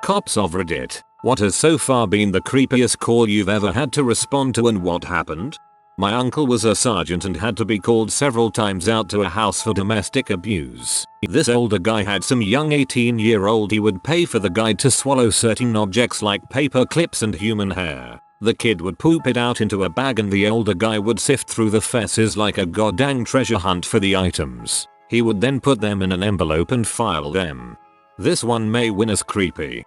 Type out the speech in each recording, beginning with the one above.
Cops of Reddit, what has so far been the creepiest call you've ever had to respond to and what happened? My uncle was a sergeant and had to be called several times out to a house for domestic abuse. This older guy had some young 18-year-old he would pay for the guy to swallow certain objects like paper clips and human hair. The kid would poop it out into a bag and the older guy would sift through the fesses like a goddamn treasure hunt for the items. He would then put them in an envelope and file them. This one may win as creepy.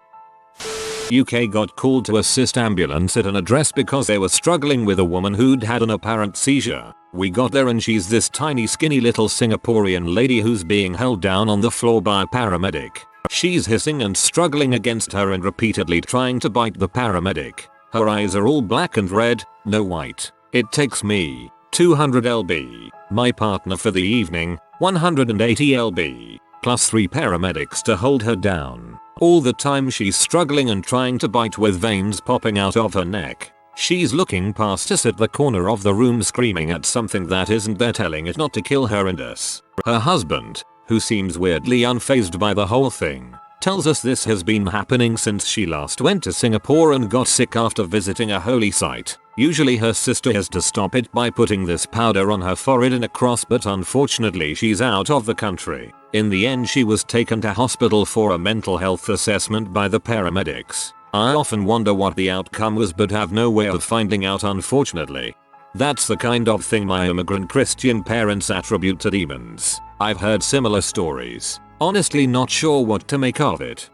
UK got called to assist ambulance at an address because they were struggling with a woman who'd had an apparent seizure. We got there and she's this tiny skinny little Singaporean lady who's being held down on the floor by a paramedic. She's hissing and struggling against her and repeatedly trying to bite the paramedic. Her eyes are all black and red, no white. It takes me 200 lb, my partner for the evening, 180 lb, plus 3 paramedics to hold her down. All the time she's struggling and trying to bite with veins popping out of her neck. She's looking past us at the corner of the room screaming at something that isn't there, telling it not to kill her and us. Her husband, who seems weirdly unfazed by the whole thing, tells us this has been happening since she last went to Singapore and got sick after visiting a holy site. Usually her sister has to stop it by putting this powder on her forehead in a cross, but unfortunately she's out of the country. In the end she was taken to hospital for a mental health assessment by the paramedics. I often wonder what the outcome was but have no way of finding out, unfortunately. That's the kind of thing my immigrant Christian parents attribute to demons. I've heard similar stories. Honestly not sure what to make of it.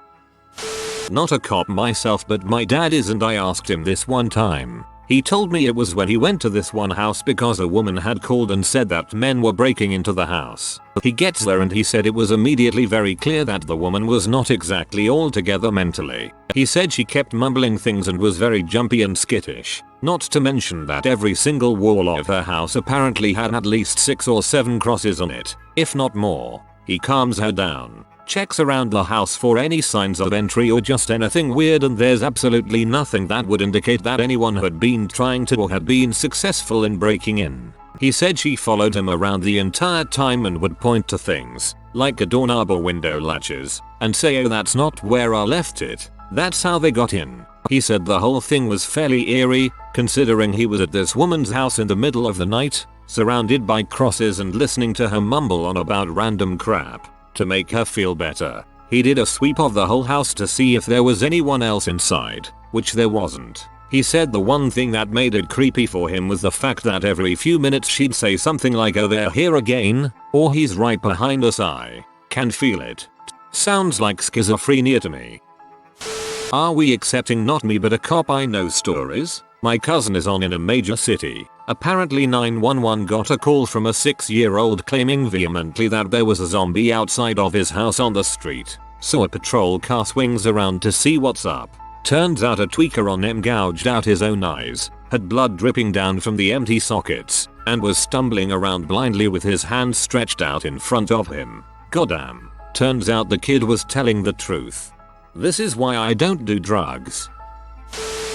Not a cop myself, but my dad is, and I asked him this one time. He told me it was when he went to this one house because a woman had called and said that men were breaking into the house. He gets there and he said it was immediately very clear that the woman was not exactly all together mentally. He said she kept mumbling things and was very jumpy and skittish. Not to mention that every single wall of her house apparently had at least 6 or 7 crosses on it, if not more. He calms her down, checks around the house for any signs of entry or just anything weird, and there's absolutely nothing that would indicate that anyone had been trying to or had been successful in breaking in. He said she followed him around the entire time and would point to things, like a doorknob or window latches, and say, "Oh, that's not where I left it. That's how they got in." He said the whole thing was fairly eerie, considering he was at this woman's house in the middle of the night, surrounded by crosses and listening to her mumble on about random crap. To make her feel better, he did a sweep of the whole house to see if there was anyone else inside, which there wasn't. He said the one thing that made it creepy for him was the fact that every few minutes she'd say something like, "Oh, they're here again," or "He's right behind us, I can feel it." Sounds like schizophrenia to me. Are we accepting not me but a cop I know stories? My cousin is on in a major city. Apparently 911 got a call from a 6-year-old claiming vehemently that there was a zombie outside of his house on the street. So a patrol car swings around to see what's up. Turns out a tweaker on him gouged out his own eyes, had blood dripping down from the empty sockets, and was stumbling around blindly with his hands stretched out in front of him. Goddamn. Turns out the kid was telling the truth. This is why I don't do drugs.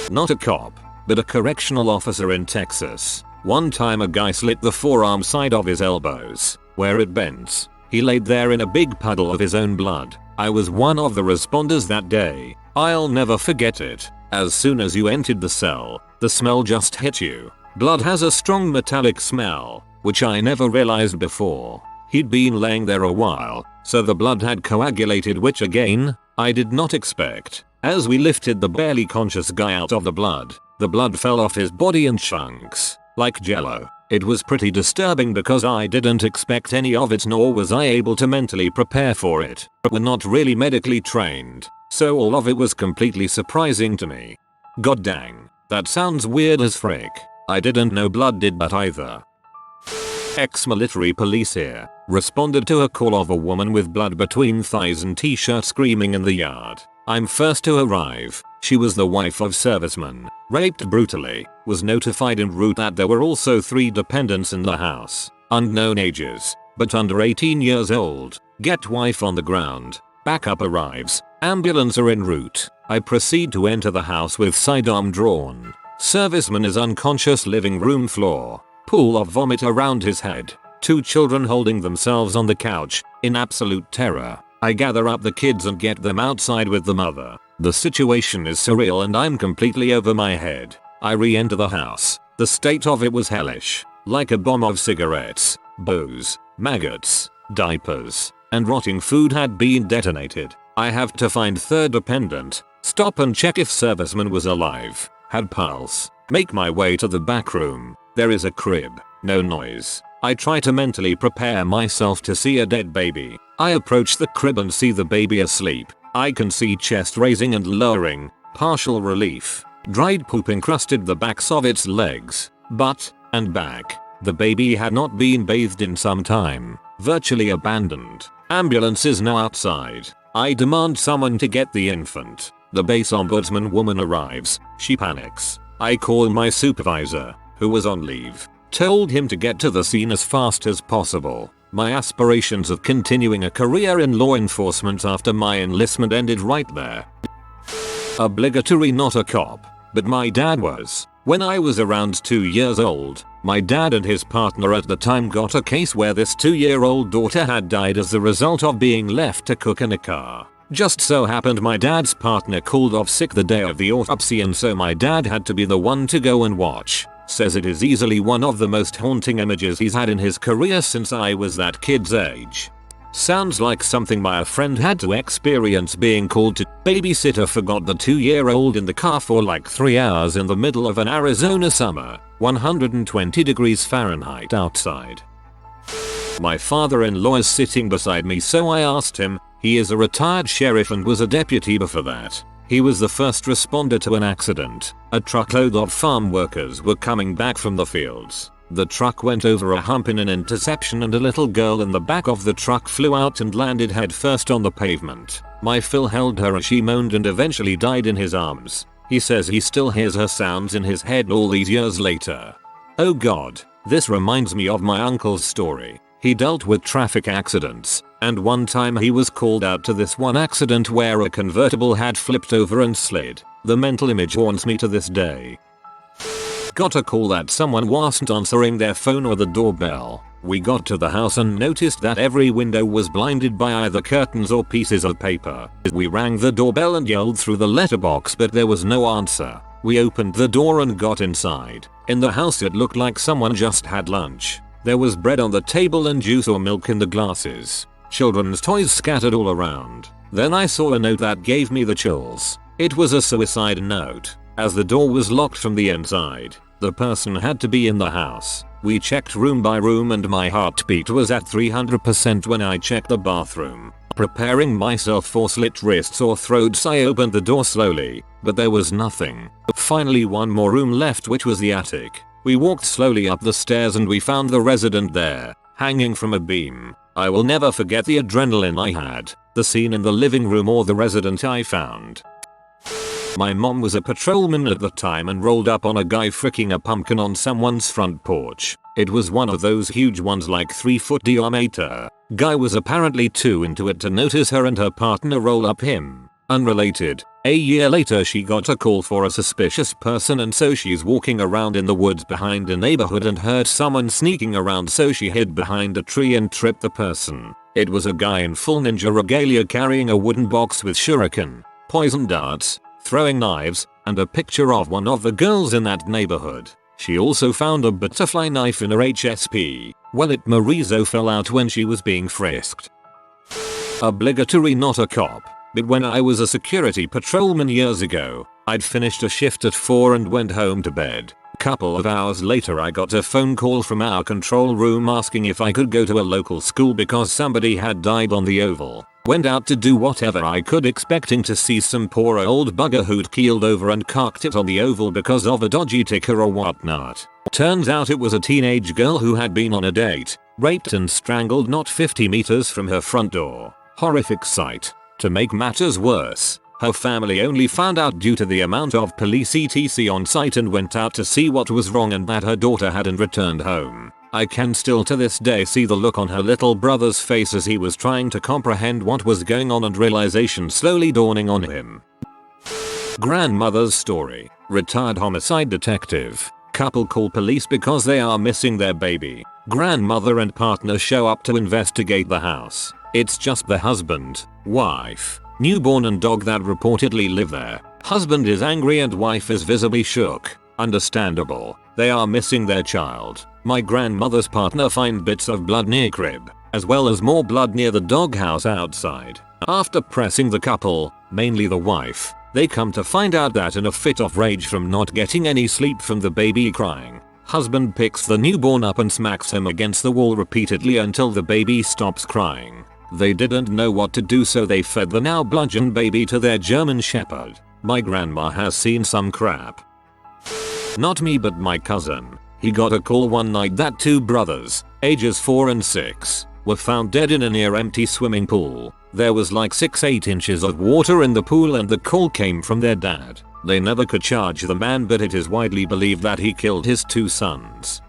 Not a cop, but a correctional officer in Texas. One time a guy slit the forearm side of his elbows, where it bends. He laid there in a big puddle of his own blood. I was one of the responders that day. I'll never forget it. As soon as you entered the cell, the smell just hit you. Blood has a strong metallic smell, which I never realized before. He'd been laying there a while, so the blood had coagulated, which again, I did not expect. As we lifted the barely conscious guy out of the blood fell off his body in chunks, like jello. It was pretty disturbing because I didn't expect any of it, nor was I able to mentally prepare for it. We're not really medically trained, so all of it was completely surprising to me. God dang, that sounds weird as frick. I didn't know blood did that either. Ex-military police here responded to a call of a woman with blood between thighs and t-shirt screaming in the yard. I'm first to arrive. She was the wife of serviceman, raped brutally, was notified en route that there were also 3 dependents in the house, unknown ages, but under 18 years old. Get wife on the ground. Backup arrives. Ambulance are en route. I proceed to enter the house with sidearm drawn. Serviceman is unconscious, living room floor. Pool of vomit around his head. 2 children holding themselves on the couch, in absolute terror. I gather up the kids and get them outside with the mother. The situation is surreal and I'm completely over my head. I re-enter the house. The state of it was hellish. Like a bomb of cigarettes, booze, maggots, diapers, and rotting food had been detonated. I have to find third dependent, stop and check if serviceman was alive, had pulse, make my way to the back room. There is a crib, no noise. I try to mentally prepare myself to see a dead baby. I approach the crib and see the baby asleep. I can see chest raising and lowering, partial relief. Dried poop encrusted the backs of its legs, butt, and back. The baby had not been bathed in some time, virtually abandoned. Ambulance is now outside. I demand someone to get the infant. The base ombudsman woman arrives. She panics. I call my supervisor, who was on leave. Told him to get to the scene as fast as possible. My aspirations of continuing a career in law enforcement after my enlistment ended right there. Obligatory not a cop, but my dad was. When I was around 2 years old, my dad and his partner at the time got a case where this 2-year-old daughter had died as the result of being left to cook in a car. Just so happened my dad's partner called off sick the day of the autopsy and so my dad had to be the one to go and watch. Says it is easily one of the most haunting images he's had in his career since I was that kid's age. Sounds like something my friend had to experience being called to. Babysitter forgot the 2-year-old in the car for like 3 hours in the middle of an Arizona summer, 120 degrees Fahrenheit outside. My father-in-law is sitting beside me so I asked him. He is a retired sheriff and was a deputy before that. He was the first responder to an accident. A truckload of farm workers were coming back from the fields. The truck went over a hump in an intersection and a little girl in the back of the truck flew out and landed headfirst on the pavement. My Phil held her as she moaned and eventually died in his arms. He says he still hears her sounds in his head all these years later. Oh god, this reminds me of my uncle's story. He dealt with traffic accidents, and one time he was called out to this one accident where a convertible had flipped over and slid. The mental image haunts me to this day. Got a call that someone wasn't answering their phone or the doorbell. We got to the house and noticed that every window was blinded by either curtains or pieces of paper. We rang the doorbell and yelled through the letterbox but there was no answer. We opened the door and got inside. In the house it looked like someone just had lunch. There was bread on the table and juice or milk in the glasses. Children's toys scattered all around. Then I saw a note that gave me the chills. It was a suicide note. As the door was locked from the inside, the person had to be in the house. We checked room by room and my heartbeat was at 300% when I checked the bathroom. Preparing myself for slit wrists or throats, I opened the door slowly, but there was nothing. Finally one more room left, which was the attic. We walked slowly up the stairs and we found the resident there, hanging from a beam. I will never forget the adrenaline I had, the scene in the living room or the resident I found. My mom was a patrolman at the time and rolled up on a guy fricking a pumpkin on someone's front porch. It was one of those huge ones like 3 foot diameter. Guy was apparently too into it to notice her and her partner roll up him. Unrelated, a year later she got a call for a suspicious person and so she's walking around in the woods behind a neighborhood and heard someone sneaking around so she hid behind a tree and tripped the person. It was a guy in full ninja regalia carrying a wooden box with shuriken, poison darts, throwing knives, and a picture of one of the girls in that neighborhood. She also found a butterfly knife in her HSP. Well, it Marizo fell out when she was being frisked. Obligatory not a cop. But when I was a security patrolman years ago, I'd finished a shift at 4 and went home to bed. Couple of hours later I got a phone call from our control room asking if I could go to a local school because somebody had died on the oval. Went out to do whatever I could expecting to see some poor old bugger who'd keeled over and cocked it on the oval because of a dodgy ticker or whatnot. Turns out it was a teenage girl who had been on a date, raped and strangled not 50 meters from her front door. Horrific sight. To make matters worse, her family only found out due to the amount of police etc on site and went out to see what was wrong and that her daughter hadn't returned home. I can still to this day see the look on her little brother's face as he was trying to comprehend what was going on and realization slowly dawning on him. Grandmother's story. Retired homicide detective. Couple call police because they are missing their baby. Grandmother and partner show up to investigate the house. It's just the husband, wife, Newborn and dog that reportedly live there. Husband is angry and wife is visibly shook. Understandable. They are missing their child. My grandmother's partner find bits of blood near crib, as well as more blood near the doghouse outside. After pressing the couple, mainly the wife, they come to find out that in a fit of rage from not getting any sleep from the baby crying, husband picks the newborn up and smacks him against the wall repeatedly until the baby stops crying. They didn't know what to do, so they fed the now bludgeoned baby to their German Shepherd. My grandma has seen some crap. Not me, but my cousin. He got a call one night that two brothers, ages 4 and 6, were found dead in a near empty swimming pool. There was like 6-8 inches of water in the pool and the call came from their dad. They never could charge the man, but it is widely believed that he killed his 2 sons.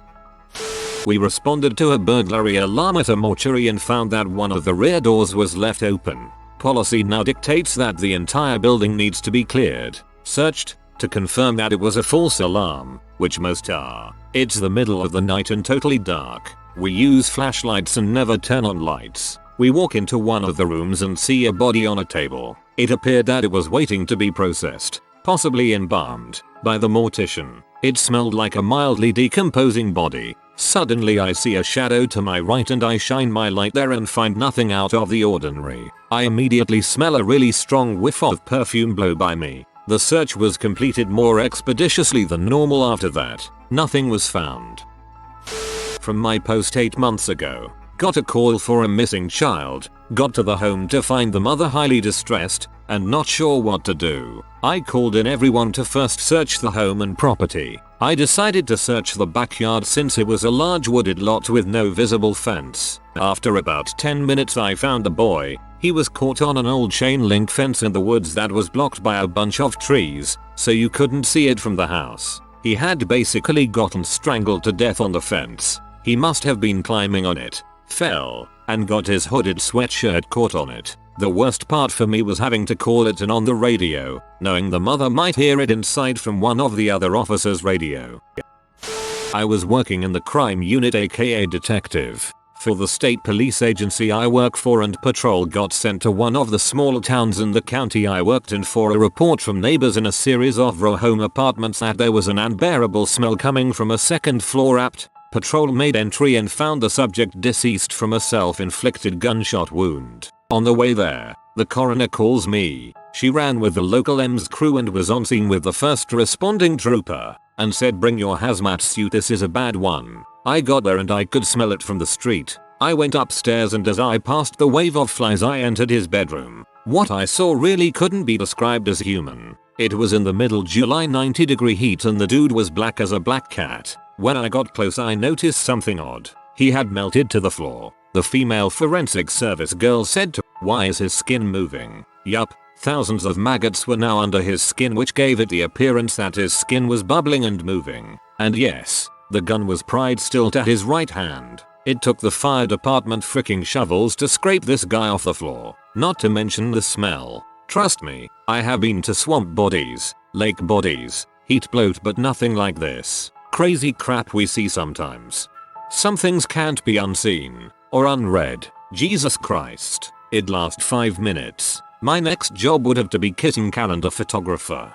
We responded to a burglary alarm at a mortuary and found that one of the rear doors was left open. Policy now dictates that the entire building needs to be cleared, searched, to confirm that it was a false alarm, which most are. It's the middle of the night and totally dark. We use flashlights and never turn on lights. We walk into one of the rooms and see a body on a table. It appeared that it was waiting to be processed, possibly embalmed, by the mortician. It smelled like a mildly decomposing body. Suddenly I see a shadow to my right and I shine my light there and find nothing out of the ordinary. I immediately smell a really strong whiff of perfume blow by me. The search was completed more expeditiously than normal after that. Nothing was found. From my post 8 months ago. Got a call for a missing child. Got to the home to find the mother highly distressed and not sure what to do. I called in everyone to first search the home and property. I decided to search the backyard since it was a large wooded lot with no visible fence. After about 10 minutes I found a boy. He was caught on an old chain link fence in the woods that was blocked by a bunch of trees, so you couldn't see it from the house. He had basically gotten strangled to death on the fence. He must have been climbing on it, fell, and got his hooded sweatshirt caught on it. The worst part for me was having to call it in on the radio, knowing the mother might hear it inside from one of the other officers' radio. I was working in the crime unit, aka detective, for the state police agency I work for, and patrol got sent to one of the smaller towns in the county I worked in for a report from neighbors in a series of row home apartments that there was an unbearable smell coming from a second floor apt. Patrol made entry and found the subject deceased from a self-inflicted gunshot wound. On the way there, the coroner calls me. She ran with the local EMS crew and was on scene with the first responding trooper, and said, "Bring your hazmat suit, this is a bad one." I got there and I could smell it from the street. I went upstairs and as I passed the wave of flies I entered his bedroom. What I saw really couldn't be described as human. It was in the middle July 90-degree heat and the dude was black as a black cat. When I got close I noticed something odd. He had melted to the floor. The female forensic service girl said to, "Why is his skin moving?" Yup, thousands of maggots were now under his skin, which gave it the appearance that his skin was bubbling and moving. And yes, the gun was pried still to his right hand. It took the fire department fricking shovels to scrape this guy off the floor. Not to mention the smell. Trust me, I have been to swamp bodies, lake bodies, heat bloat, but nothing like this. Crazy crap we see sometimes. Some things can't be unseen or unread. Jesus Christ. It'd last 5 minutes. My next job would have to be kitchen calendar photographer.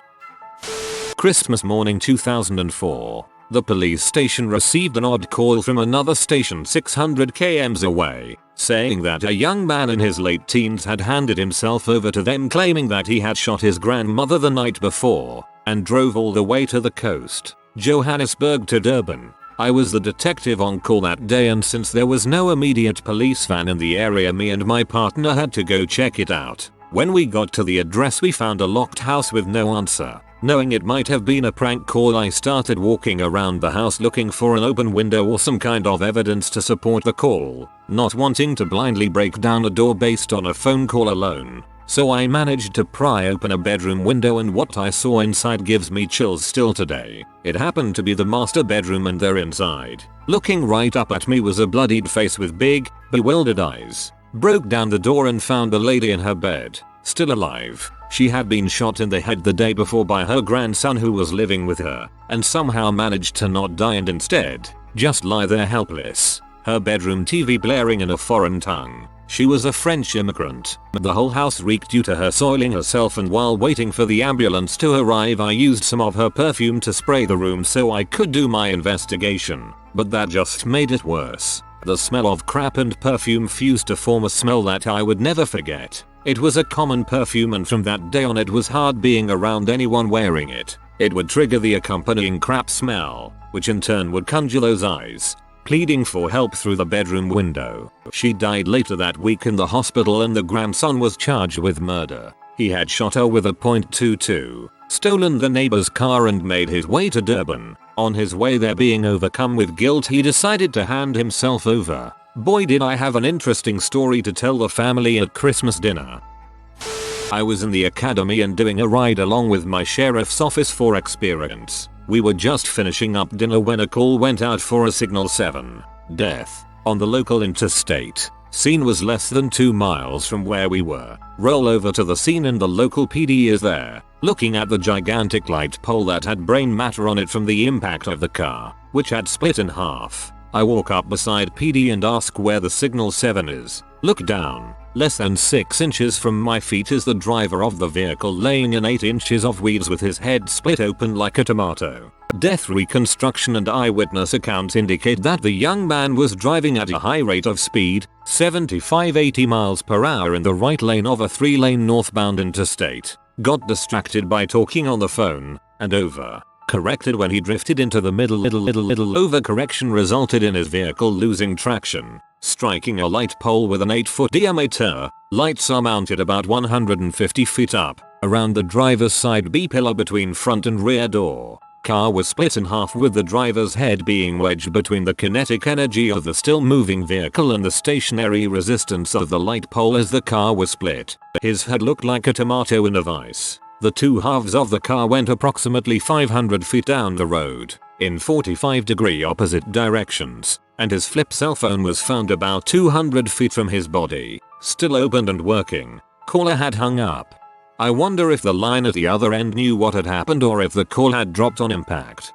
Christmas morning 2004. The police station received an odd call from another station 600 km away, saying that a young man in his late teens had handed himself over to them, claiming that he had shot his grandmother the night before and drove all the way to the coast, Johannesburg to Durban. I was the detective on call that day, and since there was no immediate police van in the area, me and my partner had to go check it out. When we got to the address we found a locked house with no answer. Knowing it might have been a prank call, I started walking around the house looking for an open window or some kind of evidence to support the call, not wanting to blindly break down a door based on a phone call alone. So I managed to pry open a bedroom window, and what I saw inside gives me chills still today. It happened to be the master bedroom, and there inside, looking right up at me, was a bloodied face with big, bewildered eyes. Broke down the door and found a lady in her bed, still alive. She had been shot in the head the day before by her grandson who was living with her, and somehow managed to not die and instead just lie there helpless. Her bedroom TV blaring in a foreign tongue. She was a French immigrant. The whole house reeked due to her soiling herself, and while waiting for the ambulance to arrive I used some of her perfume to spray the room so I could do my investigation. But that just made it worse. The smell of crap and perfume fused to form a smell that I would never forget. It was a common perfume, and from that day on it was hard being around anyone wearing it. It would trigger the accompanying crap smell, which in turn would conjure those eyes pleading for help through the bedroom window. She died later that week in the hospital, and the grandson was charged with murder. He had shot her with a .22, stolen the neighbor's car, and made his way to Durban. On his way there, being overcome with guilt, he decided to hand himself over. Boy, did I have an interesting story to tell the family at Christmas dinner. I was in the academy and doing a ride along with my sheriff's office for experience. We were just finishing up dinner when a call went out for a Signal 7 death on the local interstate. Scene was less than 2 miles from where we were. Roll over to the scene and the local PD is there, looking at the gigantic light pole that had brain matter on it from the impact of the car, which had split in half. I walk up beside PD and ask where the Signal 7 is. Look down. Less than 6 inches from my feet is the driver of the vehicle, laying in 8 inches of weeds with his head split open like a tomato. Death reconstruction and eyewitness accounts indicate that the young man was driving at a high rate of speed, 75-80 miles per hour in the right lane of a 3-lane northbound interstate. Got distracted by talking on the phone, and corrected when he drifted into the middle. Overcorrection resulted in his vehicle losing traction, striking a light pole with an 8-foot diameter. Lights are mounted about 150 feet up, around the driver's side B-pillar between front and rear door. Car was split in half, with the driver's head being wedged between the kinetic energy of the still moving vehicle and the stationary resistance of the light pole as the car was split. His head looked like a tomato in a vice. The two halves of the car went approximately 500 feet down the road, in 45-degree opposite directions, and his flip cell phone was found about 200 feet from his body, still open and working. Caller had hung up. I wonder if the line at the other end knew what had happened, or if the call had dropped on impact.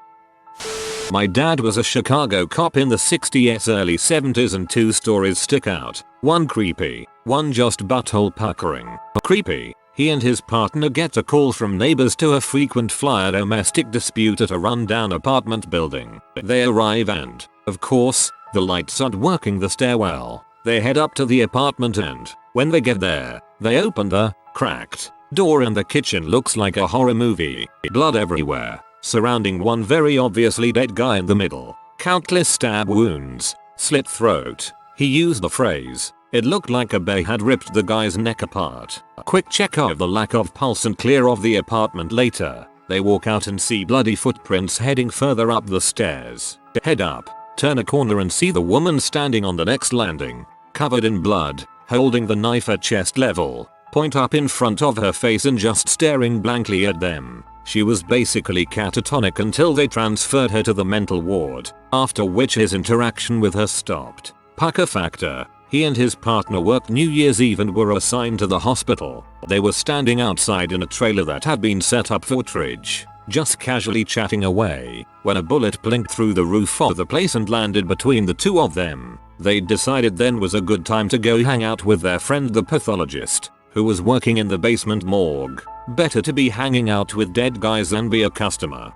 My dad was a Chicago cop in the 60s, early 70s, and 2 stories stick out. One creepy, one just butthole puckering. Creepy. He and his partner get a call from neighbors to a frequent flyer domestic dispute at a rundown apartment building. They arrive and, of course, the lights aren't working the stairwell. They head up to the apartment, and when they get there, they open the cracked door and the kitchen looks like a horror movie. Blood everywhere, surrounding one very obviously dead guy in the middle. Countless stab wounds, slit throat. He used the phrase, "It looked like a bear had ripped the guy's neck apart." Quick check of the lack of pulse and clear of the apartment later. They walk out and see bloody footprints heading further up the stairs. Head up, turn a corner and see the woman standing on the next landing, covered in blood, holding the knife at chest level, point up in front of her face and just staring blankly at them. She was basically catatonic until they transferred her to the mental ward, after which his interaction with her stopped. Pucker factor. He and his partner worked New Year's Eve and were assigned to the hospital. They were standing outside in a trailer that had been set up for outreach, just casually chatting away, when a bullet blinked through the roof of the place and landed between the two of them. They decided then was a good time to go hang out with their friend the pathologist, who was working in the basement morgue. Better to be hanging out with dead guys than be a customer.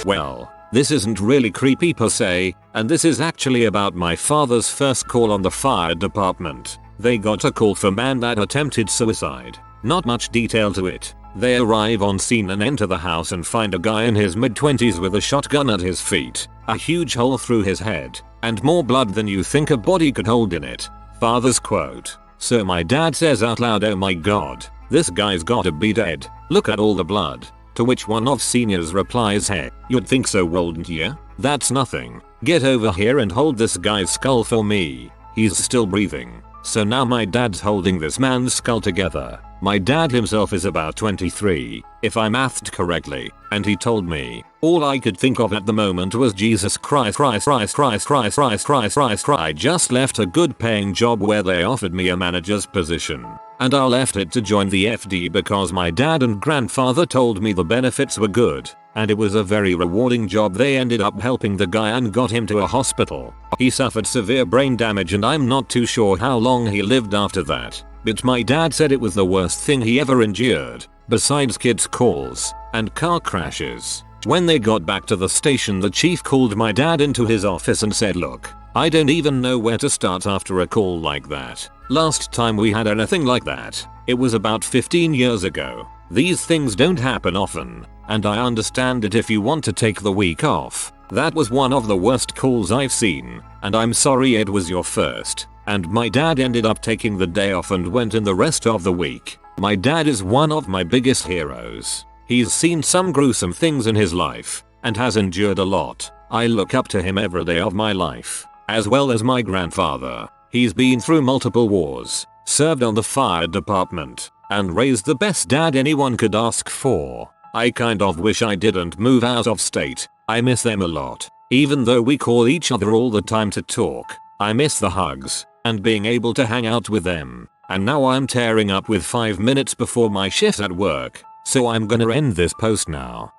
Well, this isn't really creepy per se, and this is actually about my father's first call on the fire department. They got a call for man that attempted suicide. Not much detail to it. They arrive on scene and enter the house and find a guy in his mid-20s with a shotgun at his feet, a huge hole through his head, and more blood than you think a body could hold in it. Father's quote. So my dad says out loud, "Oh my god, this guy's gotta be dead. Look at all the blood." To which one of seniors replies, "Hey, you'd think so, wouldn't you? That's nothing. Get over here and hold this guy's skull for me. He's still breathing." So now my dad's holding this man's skull together. My dad himself is about 23, if I mathed correctly, and he told me, all I could think of at the moment was Jesus Christ. I just left a good paying job where they offered me a manager's position, and I left it to join the FD because my dad and grandfather told me the benefits were good. and it was a very rewarding job. They ended up helping the guy and got him to a hospital. He suffered severe brain damage and I'm not too sure how long he lived after that, but my dad said it was the worst thing he ever endured, besides kids' calls and car crashes. When they got back to the station, the chief called my dad into his office and said, "Look, I don't even know where to start after a call like that. Last time we had anything like that, it was about 15 years ago. These things don't happen often, and I understand it if you want to take the week off. That was one of the worst calls I've seen, and I'm sorry it was your first." And my dad ended up taking the day off and went in the rest of the week. My dad is one of my biggest heroes. He's seen some gruesome things in his life and has endured a lot. I look up to him every day of my life, as well as my grandfather. He's been through multiple wars, served on the fire department, and raised the best dad anyone could ask for. I kind of wish I didn't move out of state. I miss them a lot. Even though we call each other all the time to talk, I miss the hugs and being able to hang out with them. And now I'm tearing up with 5 minutes before my shift at work, so I'm gonna end this post now.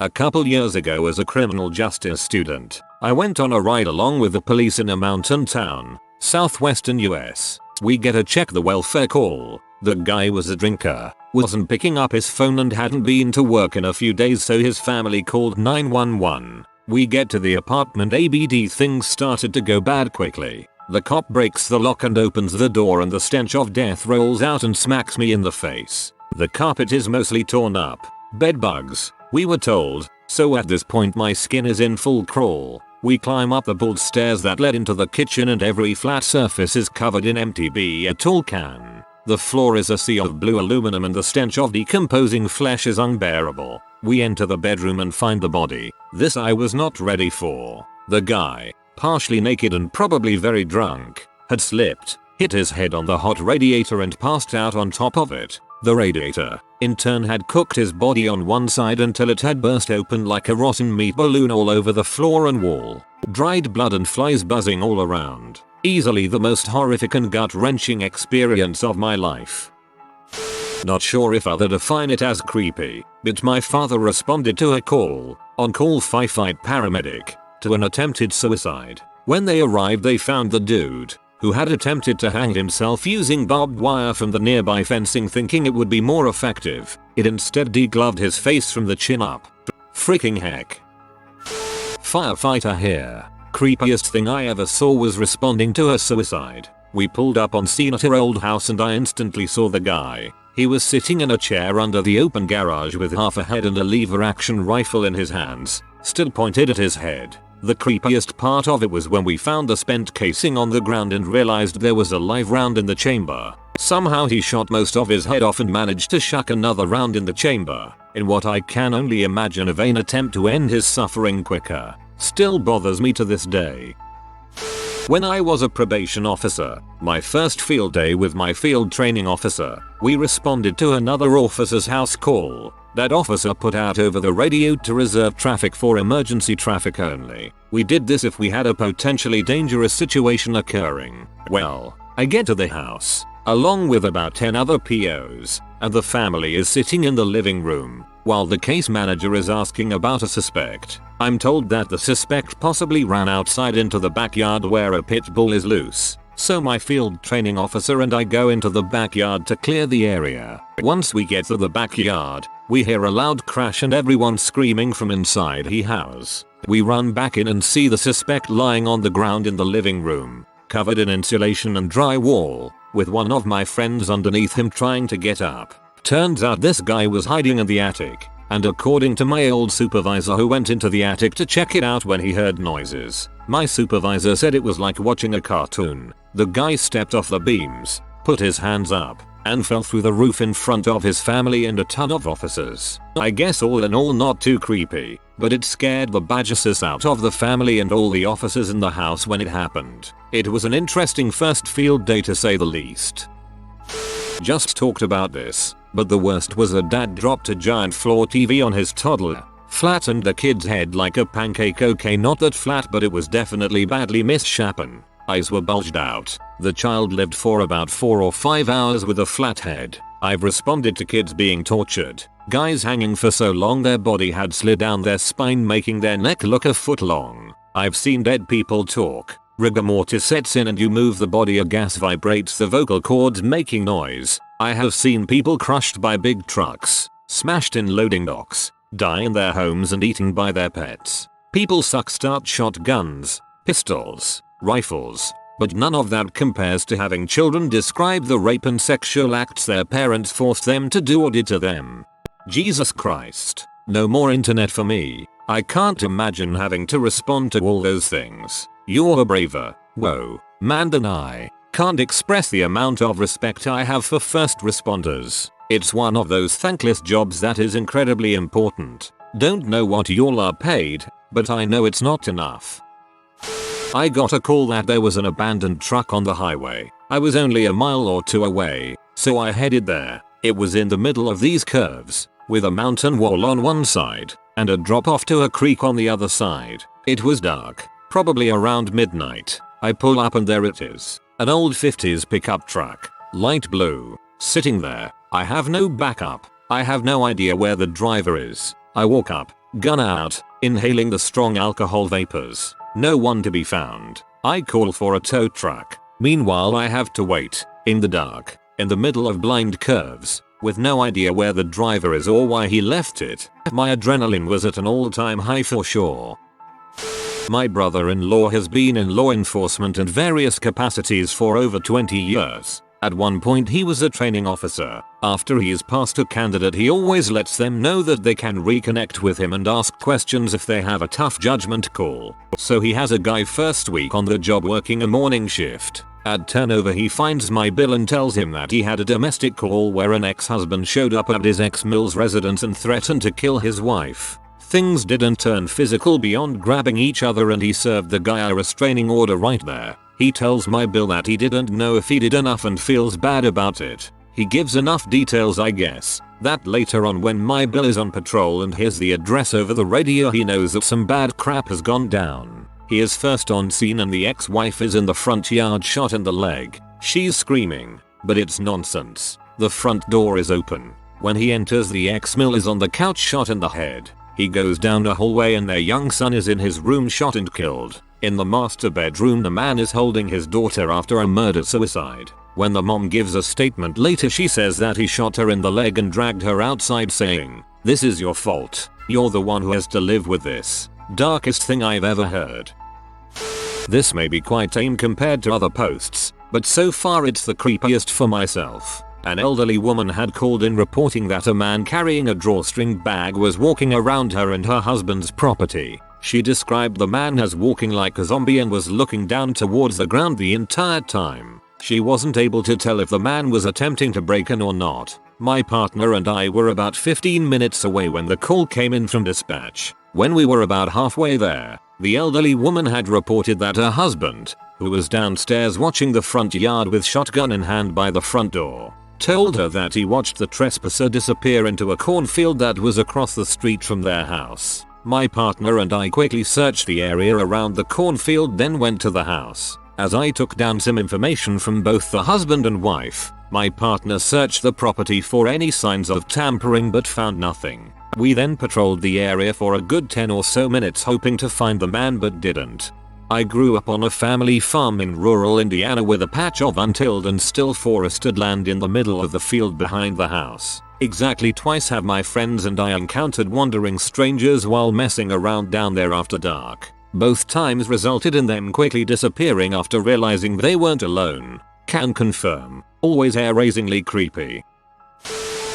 A couple years ago, as a criminal justice student, I went on a ride along with the police in a mountain town, southwestern US. We get a check the welfare call. The guy was a drinker, wasn't picking up his phone and hadn't been to work in a few days, so his family called 911. We get to the apartment. ABD, things started to go bad quickly. The cop breaks the lock and opens the door, and the stench of death rolls out and smacks me in the face. The carpet is mostly torn up. Bed bugs, we were told, so at this point my skin is in full crawl. We climb up the board stairs that led into the kitchen, and every flat surface is covered in empty be a tall can. The floor is a sea of blue aluminum and the stench of decomposing flesh is unbearable. We enter the bedroom and find the body. This I was not ready for. The guy, partially naked and probably very drunk, had slipped, hit his head on the hot radiator and passed out on top of it. The radiator, in turn, had cooked his body on one side until it had burst open like a rotten meat balloon all over the floor and wall. Dried blood and flies buzzing all around. Easily the most horrific and gut-wrenching experience of my life. Not sure if I'd define it as creepy, but my father responded to a call, on-call firefight paramedic, to an attempted suicide. When they arrived, they found the dude, who had attempted to hang himself using barbed wire from the nearby fencing, thinking it would be more effective. It instead degloved his face from the chin up. Freaking heck. Firefighter here. Creepiest thing I ever saw was responding to a suicide. We pulled up on scene at her old house and I instantly saw the guy. He was sitting in a chair under the open garage with half a head and a lever action rifle in his hands, still pointed at his head. The creepiest part of it was when we found the spent casing on the ground and realized there was a live round in the chamber. Somehow he shot most of his head off and managed to shuck another round in the chamber, in what I can only imagine a vain attempt to end his suffering quicker. Still bothers me to this day. When I was a probation officer, my first field day with my field training officer, we responded to another officer's house call. That officer put out over the radio to reserve traffic for emergency traffic only. We did this if we had a potentially dangerous situation occurring. Well, I get to the house, along with about 10 other POs, and the family is sitting in the living room, while the case manager is asking about a suspect. I'm told that the suspect possibly ran outside into the backyard where a pit bull is loose. So my field training officer and I go into the backyard to clear the area. Once we get to the backyard, we hear a loud crash and everyone screaming from inside the house. We run back in and see the suspect lying on the ground in the living room, covered in insulation and drywall, with one of my friends underneath him trying to get up. Turns out this guy was hiding in the attic, and according to my old supervisor who went into the attic to check it out when he heard noises, my supervisor said it was like watching a cartoon. The guy stepped off the beams, put his hands up, and fell through the roof in front of his family and a ton of officers. I guess all in all not too creepy, but it scared the badgesses out of the family and all the officers in the house when it happened. It was an interesting first field day to say the least. Just talked about this, but the worst was a dad dropped a giant floor TV on his toddler, flattened the kid's head like a pancake. Okay, not that flat, but it was definitely badly misshapen. Eyes were bulged out. The child lived for about 4 or 5 hours with a flat head. I've responded to kids being tortured, guys hanging for so long their body had slid down their spine making their neck look a foot long. I've seen dead people talk. Rigor mortis sets in and you move the body, a gas vibrates the vocal cords making noise. I have seen people crushed by big trucks, smashed in loading docks, die in their homes and eaten by their pets. People start shotguns, pistols, rifles, but none of that compares to having children describe the rape and sexual acts their parents forced them to do or did to them. Jesus Christ, no more internet for me. I can't imagine having to respond to all those things. You're a braver, whoa, man than I. Can't express the amount of respect I have for first responders. It's one of those thankless jobs that is incredibly important. Don't know what y'all are paid, but I know it's not enough. I got a call that there was an abandoned truck on the highway. I was only a mile or two away, so I headed there. It was in the middle of these curves, with a mountain wall on one side, and a drop off to a creek on the other side. It was dark, probably around midnight. I pull up and there it is. An old 50s pickup truck, light blue, sitting there. I have no backup. I have no idea where the driver is. I walk up, gun out, inhaling the strong alcohol vapors. No one to be found. I call for a tow truck. Meanwhile I have to wait, in the dark, in the middle of blind curves, with no idea where the driver is or why he left it. My adrenaline was at an all-time high for sure. My brother-in-law has been in law enforcement in various capacities for over 20 years. At one point he was a training officer. After he's passed a candidate he always lets them know that they can reconnect with him and ask questions if they have a tough judgment call. So he has a guy first week on the job working a morning shift. At turnover he finds my bill and tells him that he had a domestic call where an ex-husband showed up at his ex-mill's residence and threatened to kill his wife. Things didn't turn physical beyond grabbing each other and he served the guy a restraining order right there. He tells my bill that he didn't know if he did enough and feels bad about it. He gives enough details I guess, that later on when my bill is on patrol and hears the address over the radio he knows that some bad crap has gone down. He is first on scene and the ex-wife is in the front yard shot in the leg. She's screaming, but it's nonsense. The front door is open. When he enters the ex-mill is on the couch shot in the head. He goes down a hallway and their young son is in his room shot and killed. In the master bedroom the man is holding his daughter after a murder-suicide. When the mom gives a statement later she says that he shot her in the leg and dragged her outside saying, "This is your fault. You're the one who has to live with this." Darkest thing I've ever heard. This may be quite tame compared to other posts, but so far it's the creepiest for myself. An elderly woman had called in reporting that a man carrying a drawstring bag was walking around her and her husband's property. She described the man as walking like a zombie and was looking down towards the ground the entire time. She wasn't able to tell if the man was attempting to break in or not. My partner and I were about 15 minutes away when the call came in from dispatch. When we were about halfway there, the elderly woman had reported that her husband, who was downstairs watching the front yard with shotgun in hand by the front door, told her that he watched the trespasser disappear into a cornfield that was across the street from their house. My partner and I quickly searched the area around the cornfield then went to the house. As I took down some information from both the husband and wife, my partner searched the property for any signs of tampering but found nothing. We then patrolled the area for a good 10 or so minutes hoping to find the man but didn't. I grew up on a family farm in rural Indiana with a patch of untilled and still forested land in the middle of the field behind the house. Exactly twice have my friends and I encountered wandering strangers while messing around down there after dark. Both times resulted in them quickly disappearing after realizing they weren't alone. Can confirm. Always hair-raisingly creepy.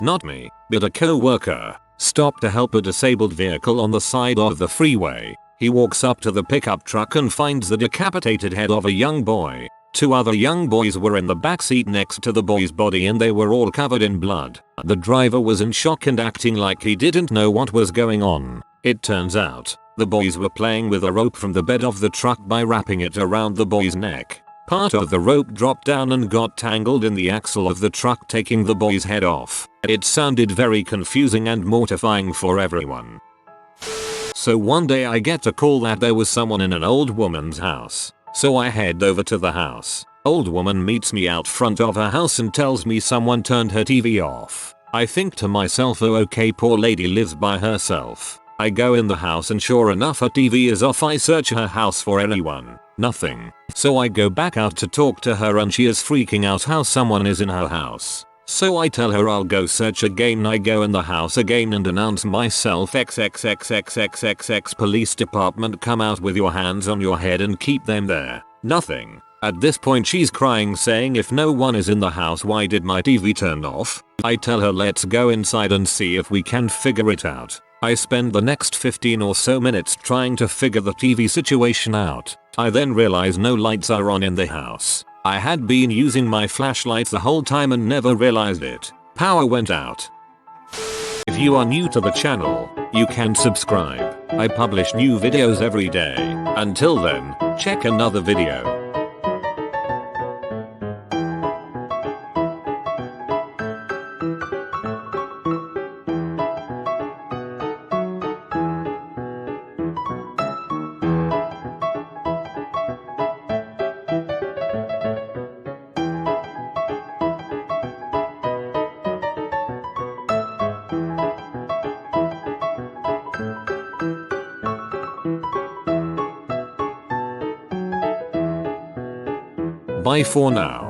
Not me, but a co-worker stopped to help a disabled vehicle on the side of the freeway. He walks up to the pickup truck and finds the decapitated head of a young boy. Two other young boys were in the backseat next to the boy's body and they were all covered in blood. The driver was in shock and acting like he didn't know what was going on. It turns out, the boys were playing with a rope from the bed of the truck by wrapping it around the boy's neck. Part of the rope dropped down and got tangled in the axle of the truck, taking the boy's head off. It sounded very confusing and mortifying for everyone. So one day I get a call that there was someone in an old woman's house. So I head over to the house. Old woman meets me out front of her house and tells me someone turned her TV off. I think to myself, oh okay, poor lady lives by herself. I go in the house and sure enough her TV is off. I search her house for anyone. Nothing. So I go back out to talk to her and she is freaking out how someone is in her house. So I tell her I'll go search again. I go in the house again and announce myself, XXXXXXX police department, come out with your hands on your head and keep them there. Nothing. At this point she's crying saying if no one is in the house why did my TV turn off? I tell her let's go inside and see if we can figure it out. I spend the next 15 or so minutes trying to figure the TV situation out. I then realize no lights are on in the house. I had been using my flashlight the whole time and never realized it. Power went out. If you are new to the channel, you can subscribe. I publish new videos every day. Until then, check another video. Bye for now.